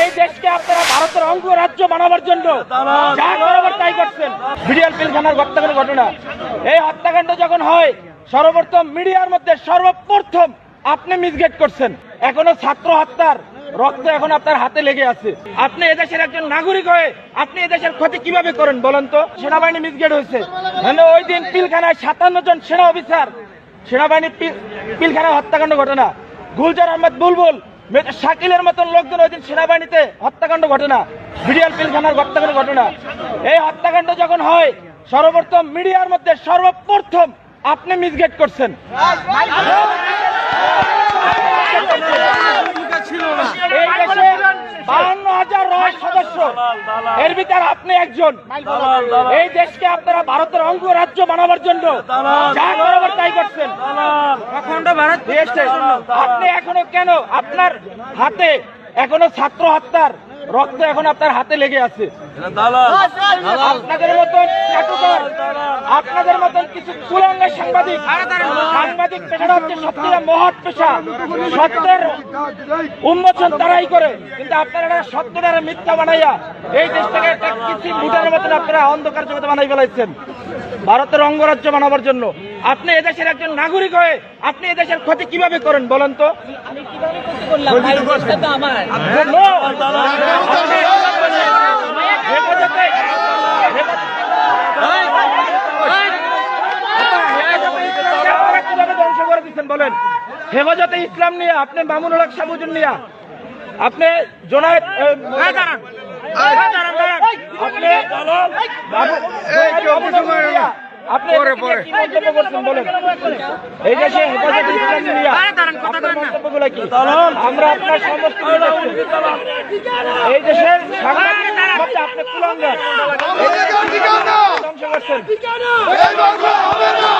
এই দেশকে আপনারা ভারতের অঙ্গরাজ্য বানাবার জন্য যা করাবার তাই করছেন। বিডিআর পিলখানার হত্যাকাণ্ডের ঘটনা, এই হত্যাকাণ্ড যখন হয় সর্বপ্রথম মিডিয়ার মধ্যে সর্বপ্রথম আপনি মিসগেট করছেন। এখনো ছাত্র হত্যার রক্ত এখন আপনার হাতে লেগে আছে। আপনি এদেশের একজন নাগরিক হয়ে আপনি এদেশের ক্ষতি কিভাবে করেন বলেন তো? সেনাবাহিনী মিসগেট হয়েছে। মানে ওই দিন পিলখানায় 57 জন সেনা অফিসার, সেনাবাহিনী পিলখানায় হত্যাকাণ্ড ঘটনা। গুলজার আহমেদ বুলবুল, শাকিলের মতন লোকজন ওই দিন সেনাবাহিনীতে হত্যাকাণ্ড ঘটনা, বিডিআর পিলখানার হত্যাকাণ্ড ঘটনা। এই হত্যাকাণ্ড যখন হয় সর্বপ্রথম মিডিয়ার মধ্যে সর্বপ্রথম আপনি মিসগেট করছেন। এই দেশে 52,000 রয় সদস্য, এর ভিতরে আপনি একজন। এই দেশকে আপনারা ভারতের অঙ্গরাজ্য বানাবার জন্য যা করাবার তাই করছেন। আপনি এখনো কেন আপনার হাতে এখনো ছাত্র হত্যার রক্ত এখন আপনার হাতে লেগে আছে। আপনাদের মতন চাটুকার, আপনাদের মতন কিছু কুলাঙ্গার সাংবাদিক পেশাটা হচ্ছে সত্যিটা মহৎ পেশা। সত্যের উন্মোচন তারাই করে, কিন্তু আপনারা সত্যটারে মিথ্যা বানাইয়া এই দেশটাকে একটা কিছু ভুটানের মতন আপনারা অন্ধকার জগতে বানাই ফেলাইছেন ভারতের অঙ্গরাজ্য বানাবার জন্য। আপনি এদেশের একজন নাগরিক হয়ে আপনি এদেশের ক্ষতি কিভাবে করেন বলেন তো? ধ্বংস করে দিচ্ছেন বলেন? হেফাজতে ইসলাম নিয়ে আপনি মামুনুল হক সাবুজুন নিয়া, আপনি জোনায়েদ আপনি কি মন্তব্য করছেন বলেন? এই দেশে হেফাজতে ইসলাম নিয়ে মন্তব্যগুলো কি? আমরা আপনার সমস্ত এই দেশের সাংবাদিক আপনি কুলাঙ্গার ধ্বংস করছেন। হবে না।